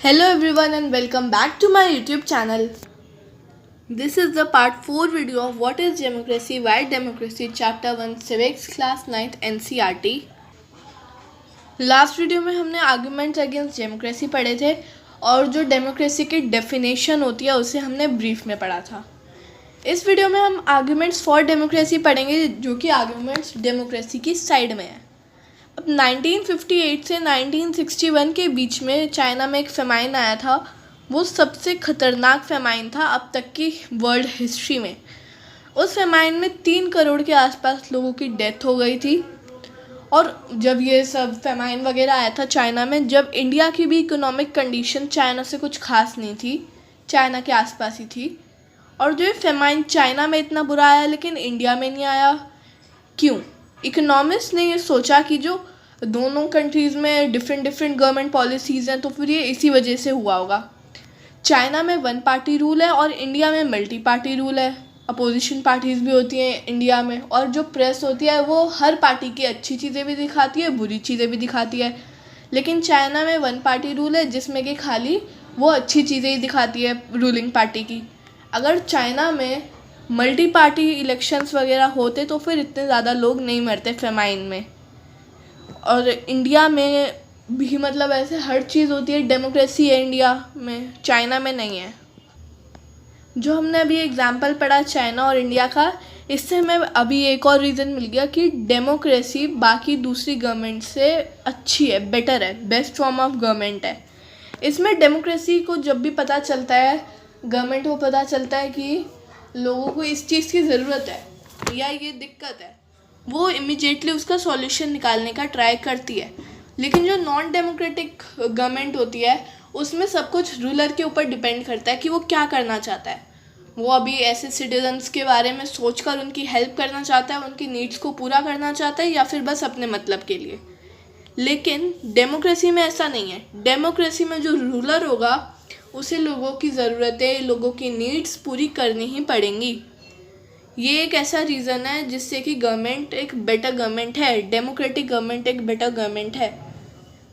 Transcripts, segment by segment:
Hello everyone and welcome back to my YouTube channel. This is the part 4 video of What is Democracy, Why Democracy, Chapter 1, Civics, Class 9th, NCERT. Last video में हमने arguments against democracy पढ़े थे और जो democracy की definition होती है उसे हमने ब्रीफ में पढ़ा था. इस वीडियो में हम आर्गुमेंट्स फॉर डेमोक्रेसी पढ़ेंगे जो कि आर्गुमेंट्स डेमोक्रेसी की साइड में है. अब 1958 से 1961 के बीच में चाइना में एक फेमाइन आया था. वो सबसे ख़तरनाक फेमाइन था अब तक की वर्ल्ड हिस्ट्री में. उस फेमाइन में 3 करोड़ के आसपास लोगों की डेथ हो गई थी. और जब ये सब फेमाइन वगैरह आया था चाइना में, जब इंडिया की भी इकोनॉमिक कंडीशन चाइना से कुछ खास नहीं थी, चाइना के आसपास ही थी. और जो ये फेमाइन चाइना में इतना बुरा आया लेकिन इंडिया में नहीं आया, क्यों? इकोनॉमिस्ट ने ये सोचा कि जो दोनों कंट्रीज़ में डिफरेंट गवर्नमेंट पॉलिसीज़ हैं तो फिर ये इसी वजह से हुआ होगा. चाइना में 1 पार्टी रूल है और इंडिया में मल्टी पार्टी रूल है. अपोजिशन पार्टीज़ भी होती हैं इंडिया में और जो प्रेस होती है वो हर पार्टी की अच्छी चीज़ें भी दिखाती है, बुरी चीज़ें भी दिखाती है. लेकिन चाइना में 1 पार्टी रूल है जिसमें कि खाली वो अच्छी चीज़ें ही दिखाती है रूलिंग पार्टी की. अगर चाइना में मल्टी पार्टी इलेक्शंस वगैरह होते तो फिर इतने ज़्यादा लोग नहीं मरते फेमाइन में. और इंडिया में भी मतलब ऐसे हर चीज़ होती है, डेमोक्रेसी है इंडिया में, चाइना में नहीं है. जो हमने अभी एग्जाम्पल पढ़ा चाइना और इंडिया का, इससे हमें अभी एक और रीज़न मिल गया कि डेमोक्रेसी बाकी दूसरी गवर्नमेंट से अच्छी है, बेटर है, बेस्ट फॉर्म ऑफ गवर्नमेंट है. इसमें डेमोक्रेसी को जब भी पता चलता है, गवर्नमेंट को पता चलता है कि लोगों को इस चीज़ की ज़रूरत है या ये दिक्कत है, वो इमीडिएटली उसका सॉल्यूशन निकालने का ट्राई करती है. लेकिन जो नॉन डेमोक्रेटिक गवर्नमेंट होती है उसमें सब कुछ रूलर के ऊपर डिपेंड करता है कि वो क्या करना चाहता है. वो अभी ऐसे सिटीजन्स के बारे में सोचकर उनकी हेल्प करना चाहता है, उनकी नीड्स को पूरा करना चाहता है या फिर बस अपने मतलब के लिए. लेकिन डेमोक्रेसी में ऐसा नहीं है. डेमोक्रेसी में जो रूलर होगा उसे लोगों की ज़रूरतें, लोगों की नीड्स पूरी करनी ही पड़ेंगी. ये एक ऐसा रीज़न है जिससे कि गवर्नमेंट एक बेटर गवर्नमेंट है, डेमोक्रेटिक गवर्नमेंट एक बेटर गवर्नमेंट है.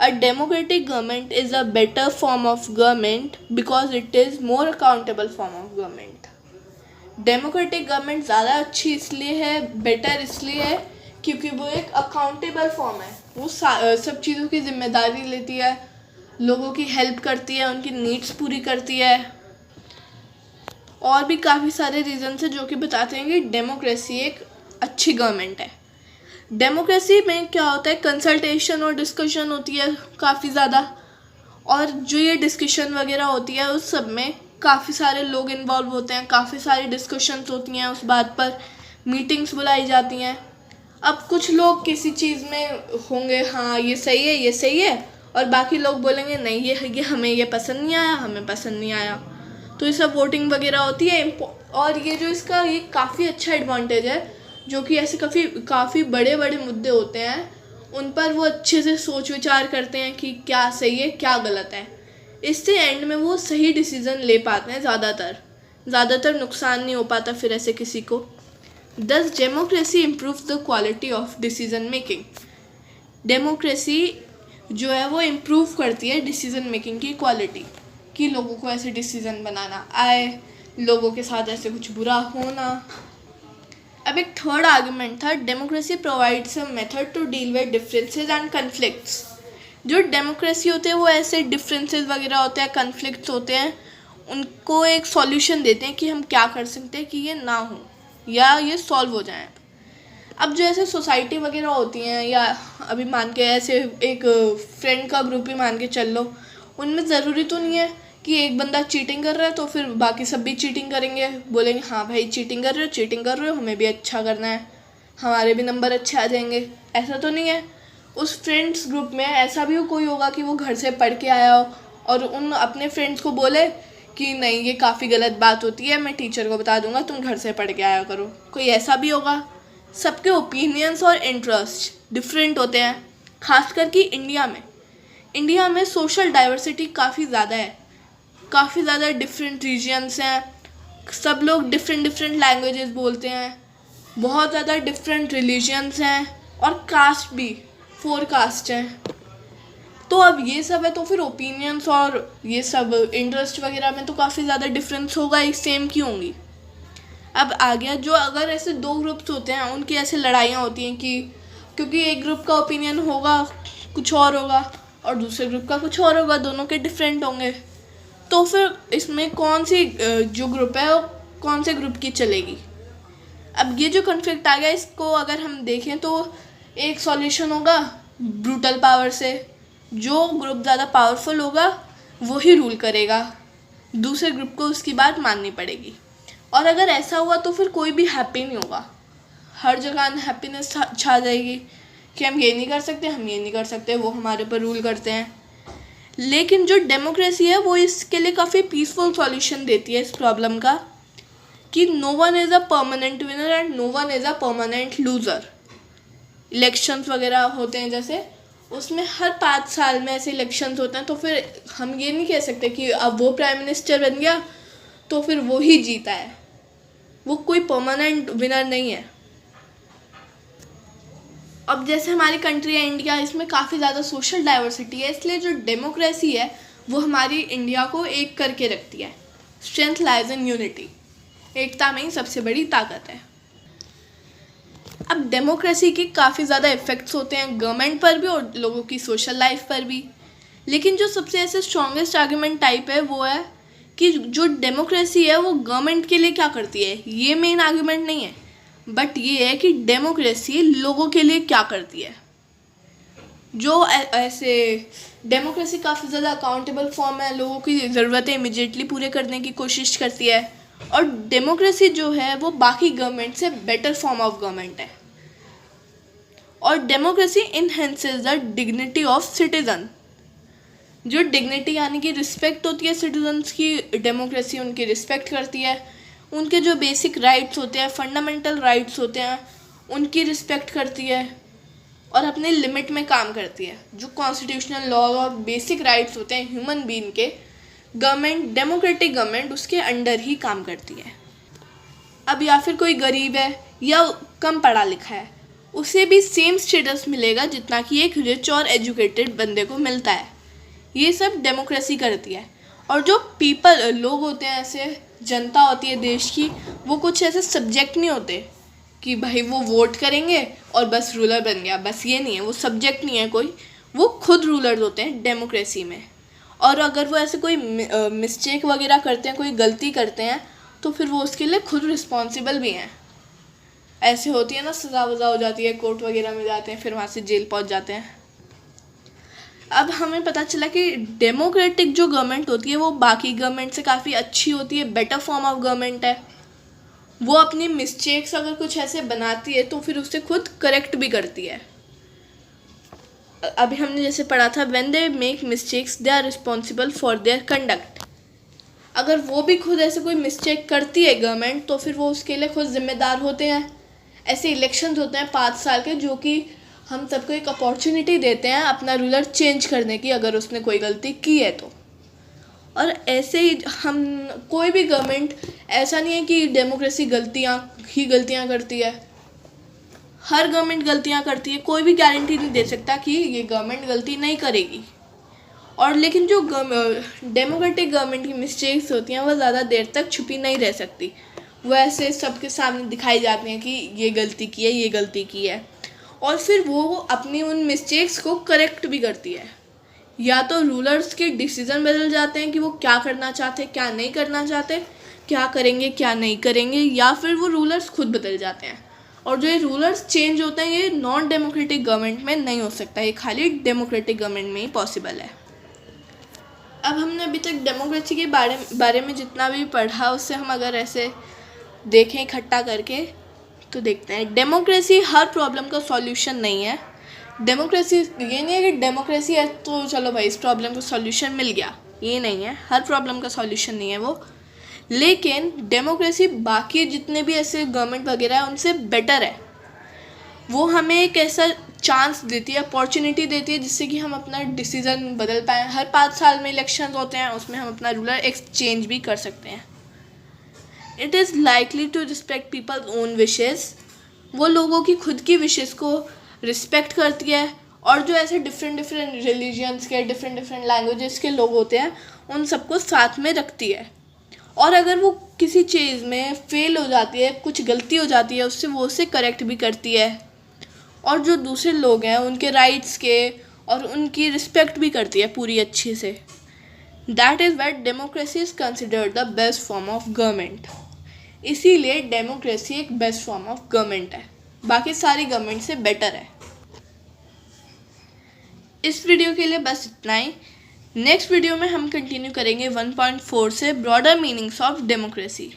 A democratic government is a better form of government because it is more accountable form of government. Democratic government ज़्यादा अच्छी इसलिए है, बेटर इसलिए है क्योंकि वो एक अकाउंटेबल फॉर्म है. वो सब चीज़ों की जिम्मेदारी लेती है, लोगों की हेल्प करती है, उनकी नीड्स पूरी करती है. और भी काफ़ी सारे रीज़न्स हैं जो कि बताते हैं कि डेमोक्रेसी एक अच्छी गवर्नमेंट है. डेमोक्रेसी में क्या होता है, कंसल्टेशन और डिस्कशन होती है काफ़ी ज़्यादा. और जो ये डिस्कशन वगैरह होती है उस सब में काफ़ी सारे लोग इन्वॉल्व होते हैं, काफ़ी सारी डिस्कशंस होती हैं, उस बात पर मीटिंग्स बुलाई जाती हैं. अब कुछ लोग किसी चीज़ में होंगे, हाँ ये सही है, ये सही है, और बाकी लोग बोलेंगे नहीं ये हमें ये पसंद नहीं आया, हमें पसंद नहीं आया. तो ये सब वोटिंग वगैरह होती है. और ये जो इसका ये काफ़ी अच्छा एडवांटेज है जो कि ऐसे काफ़ी बड़े मुद्दे होते हैं उन पर वो अच्छे से सोच विचार करते हैं कि क्या सही है क्या गलत है. इससे एंड में वो सही डिसीज़न ले पाते हैं. ज़्यादातर नुकसान नहीं हो पाता फिर ऐसे किसी को. दस democracy improve the quality of decision making. Democracy जो है वो इम्प्रूव करती है डिसीज़न मेकिंग की क्वालिटी, कि लोगों को ऐसे डिसीज़न बनाना आए, लोगों के साथ ऐसे कुछ बुरा होना. अब एक थर्ड आर्गुमेंट था, democracy provides a method to deal with differences and conflicts. जो डेमोक्रेसी होते हैं वो ऐसे डिफरेंसेस वगैरह होते हैं, कन्फ्लिक्ट्स होते हैं, उनको एक सॉल्यूशन देते हैं कि हम क्या कर सकते हैं कि ये ना हो या ये सॉल्व हो जाए. अब जो ऐसे सोसाइटी वगैरह होती हैं या अभी मान के ऐसे एक फ्रेंड का ग्रुप ही मान के चल लो, उनमें ज़रूरी तो नहीं है कि एक बंदा चीटिंग कर रहा है तो फिर बाकी सब भी चीटिंग करेंगे, बोलेंगे हाँ भाई चीटिंग कर रहे हो, हमें भी अच्छा करना है, हमारे भी नंबर अच्छे आ जाएंगे. ऐसा तो नहीं है. उस फ्रेंड्स ग्रुप में ऐसा भी कोई होगा कि वो घर से पढ़ के आया हो और उन अपने फ्रेंड्स को बोले कि नहीं ये काफ़ी गलत बात होती है, मैं टीचर को बता दूंगा, तुम घर से पढ़ के आया करो. कोई ऐसा भी होगा. सबके ओपिनियंस और इंटरेस्ट डिफरेंट होते हैं. खासकर कि इंडिया में सोशल डाइवर्सिटी काफ़ी ज़्यादा है. काफ़ी ज़्यादा डिफरेंट रीजन्स हैं, सब लोग डिफरेंट लैंग्वेजेस बोलते हैं, बहुत ज़्यादा डिफरेंट रिलीजन्स हैं और कास्ट भी 4 कास्ट हैं. तो अब ये सब है, तो फिर ओपिनियंस और ये सब इंटरेस्ट वगैरह में तो काफ़ी ज़्यादा डिफरेंस होगा, एक सेम क्यों होंगी। अब आ गया जो अगर ऐसे दो ग्रुप्स होते हैं उनकी ऐसे लड़ाइयाँ होती हैं कि क्योंकि एक ग्रुप का ओपिनियन होगा कुछ और होगा और दूसरे ग्रुप का कुछ और होगा, दोनों के डिफरेंट होंगे, तो फिर इसमें कौन सी जो ग्रुप है वो कौन से ग्रुप की चलेगी। अब ये जो कॉन्फ्लिक्ट आ गया इसको अगर हम देखें तो एक सॉल्यूशन होगा ब्रूटल पावर से, जो ग्रुप ज़्यादा पावरफुल होगा वो ही रूल करेगा, दूसरे ग्रुप को उसकी बात माननी पड़ेगी। और अगर ऐसा हुआ तो फिर कोई भी हैप्पी नहीं होगा, हर जगह अनहैप्पीनेस छा जाएगी कि हम ये नहीं कर सकते, हम ये नहीं कर सकते, वो हमारे ऊपर रूल करते हैं। लेकिन जो डेमोक्रेसी है वो इसके लिए काफ़ी पीसफुल सॉल्यूशन देती है इस प्रॉब्लम का कि no one is a permanent winner and no one is a permanent loser. Elections वगैरह होते हैं जैसे, उसमें हर 5 साल में ऐसे इलेक्शंस होते हैं, तो फिर हम ये नहीं कह सकते कि अब वो प्राइम मिनिस्टर बन गया तो फिर वो ही जीता है, वो कोई परमानेंट विनर नहीं है। अब जैसे हमारी कंट्री है इंडिया, इसमें काफ़ी ज़्यादा सोशल डाइवर्सिटी है, इसलिए जो डेमोक्रेसी है वो हमारी इंडिया को एक करके रखती है। स्ट्रेंथ लाइज इन यूनिटी, एकता में ही सबसे बड़ी ताकत है। अब डेमोक्रेसी के काफ़ी ज़्यादा इफ़ेक्ट्स होते हैं गवर्नमेंट पर भी और लोगों की सोशल लाइफ पर भी, लेकिन जो सबसे ऐसे स्ट्रॉन्गेस्ट आर्गूमेंट टाइप है वो है कि जो डेमोक्रेसी है वो गवर्नमेंट के लिए क्या करती है, ये मेन आर्गूमेंट नहीं है, बट ये है कि डेमोक्रेसी लोगों के लिए क्या करती है। जो ऐसे डेमोक्रेसी काफ़ी ज़्यादा अकाउंटेबल फॉर्म है, लोगों की ज़रूरतें इमीडिएटली पूरे करने की कोशिश करती है, और डेमोक्रेसी जो है वो बाकी गवर्नमेंट से बेटर फॉर्म ऑफ गवर्नमेंट है। और democracy enhances the dignity of citizen, जो डिग्निटी यानी कि रिस्पेक्ट होती है सिटीजन्स की, डेमोक्रेसी उनकी रिस्पेक्ट करती है, उनके जो बेसिक राइट्स होते हैं, फंडामेंटल राइट्स होते हैं, उनकी रिस्पेक्ट करती है और अपने लिमिट में काम करती है। जो कॉन्स्टिट्यूशनल लॉ और बेसिक राइट्स होते हैं ह्यूमन बीइंग के, गवर्नमेंट, डेमोक्रेटिक गवर्नमेंट उसके अंडर ही काम करती है। अब या फिर कोई गरीब है या कम पढ़ा लिखा है, उसे भी सेम स्टेटस मिलेगा जितना कि एक रिच और एजुकेटेड बंदे को मिलता है। ये सब डेमोक्रेसी करती है। और जो लोग होते हैं, ऐसे जनता होती है देश की, वो कुछ ऐसे सब्जेक्ट नहीं होते कि भाई वो वोट करेंगे और बस रूलर बन गया, बस ये नहीं है, वो सब्जेक्ट नहीं है कोई, वो खुद रूलर होते हैं डेमोक्रेसी में। और अगर वो ऐसे कोई मिस्टेक वगैरह करते हैं, कोई गलती करते हैं, तो फिर वो उसके लिए खुद रिस्पॉन्सिबल भी हैं। ऐसे होती है ना, सज़ा वज़ा हो जाती है, कोर्ट वगैरह में जाते हैं, फिर वहाँ से जेल पहुँच जाते हैं। अब हमें पता चला कि डेमोक्रेटिक जो गवर्नमेंट होती है वो बाकी गवर्नमेंट से काफ़ी अच्छी होती है, बेटर फॉर्म ऑफ गवर्नमेंट है। वो अपनी मिस्टेक्स अगर कुछ ऐसे बनाती है तो फिर उसे खुद करेक्ट भी करती है। अभी हमने जैसे पढ़ा था, when they make mistakes they are responsible for their conduct. अगर वो भी खुद ऐसे कोई मिस्टेक करती है गवर्नमेंट, तो फिर वो उसके लिए खुद जिम्मेदार होते हैं। ऐसे इलेक्शंस होते हैं 5 साल के, जो कि हम सबको एक अपॉर्चुनिटी देते हैं अपना रूलर चेंज करने की, अगर उसने कोई गलती की है तो। और ऐसे ही हम कोई भी गवर्नमेंट, ऐसा नहीं है कि डेमोक्रेसी गलतियाँ करती है, हर गवर्नमेंट गलतियाँ करती है, कोई भी गारंटी नहीं दे सकता कि ये गवर्नमेंट गलती नहीं करेगी। और लेकिन जो डेमोक्रेटिक गवर्नमेंट की मिस्टेक्स होती हैं वो ज़्यादा देर तक छुपी नहीं रह सकती, वो ऐसे सबके सामने दिखाई जाती हैं कि ये गलती की है, ये गलती की है, और फिर वो अपनी उन मिस्टेक्स को करेक्ट भी करती है। या तो रूलर्स के डिसीज़न बदल जाते हैं कि वो क्या करना चाहते, क्या नहीं करना चाहते, क्या करेंगे क्या नहीं करेंगे, या फिर वो रूलर्स खुद बदल जाते हैं। और जो ये रूलर्स चेंज होते हैं ये नॉन डेमोक्रेटिक गवर्नमेंट में नहीं हो सकता, ये खाली डेमोक्रेटिक गवर्नमेंट में ही पॉसिबल है। अब हमने अभी तक डेमोक्रेसी के बारे में जितना भी पढ़ा, उससे हम अगर ऐसे देखें इकट्ठा करके तो देखते हैं डेमोक्रेसी हर प्रॉब्लम का सॉल्यूशन नहीं है। डेमोक्रेसी ये नहीं है कि डेमोक्रेसी है तो चलो भाई इस प्रॉब्लम का सॉल्यूशन मिल गया, ये नहीं है, हर प्रॉब्लम का सॉल्यूशन नहीं है वो। लेकिन डेमोक्रेसी बाकी जितने भी ऐसे गवर्नमेंट वगैरह है उनसे बेटर है। वो हमें एक ऐसा चांस देती है, अपॉर्चुनिटी देती है, जिससे कि हम अपना डिसीज़न बदल पाएँ। हर 5 साल में इलेक्शन होते हैं, उसमें हम अपना रूलर एक्सचेंज भी कर सकते हैं। It is likely to respect people's own wishes, वो लोगों की खुद की विशेज़ को रिस्पेक्ट करती है और जो ऐसे डिफरेंट डिफरेंट रिलीजन्स के, डिफरेंट डिफरेंट लैंग्वेजेस के लोग होते हैं, उन सबको साथ में रखती है। और अगर वो किसी चीज़ में फेल हो जाती है, कुछ गलती हो जाती है उससे, वो उसे करेक्ट भी करती है। और जो दूसरे लोग हैं उनके राइट्स के और उनकी रिस्पेक्ट भी करती है पूरी अच्छे से। That is what democracy is considered the best form of government. इसीलिए डेमोक्रेसी एक बेस्ट फॉर्म ऑफ गवर्नमेंट है, बाकी सारी गवर्नमेंट से बेटर है। इस वीडियो के लिए बस इतना ही। नेक्स्ट वीडियो में हम कंटिन्यू करेंगे 1.4 से ब्रॉडर मीनिंग्स ऑफ डेमोक्रेसी।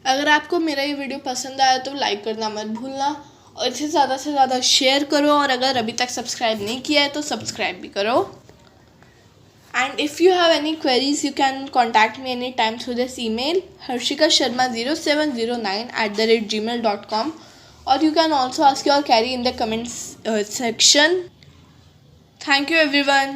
अगर आपको मेरा ये वीडियो पसंद आया तो लाइक करना मत भूलना और इसे ज़्यादा से ज़्यादा शेयर करो, और अगर अभी तक सब्सक्राइब नहीं किया है तो सब्सक्राइब भी करो। And if you have any queries, you can contact me anytime through this email harshikasharma0709@gmail.com, or you can also ask your query in the comments section. Thank you everyone.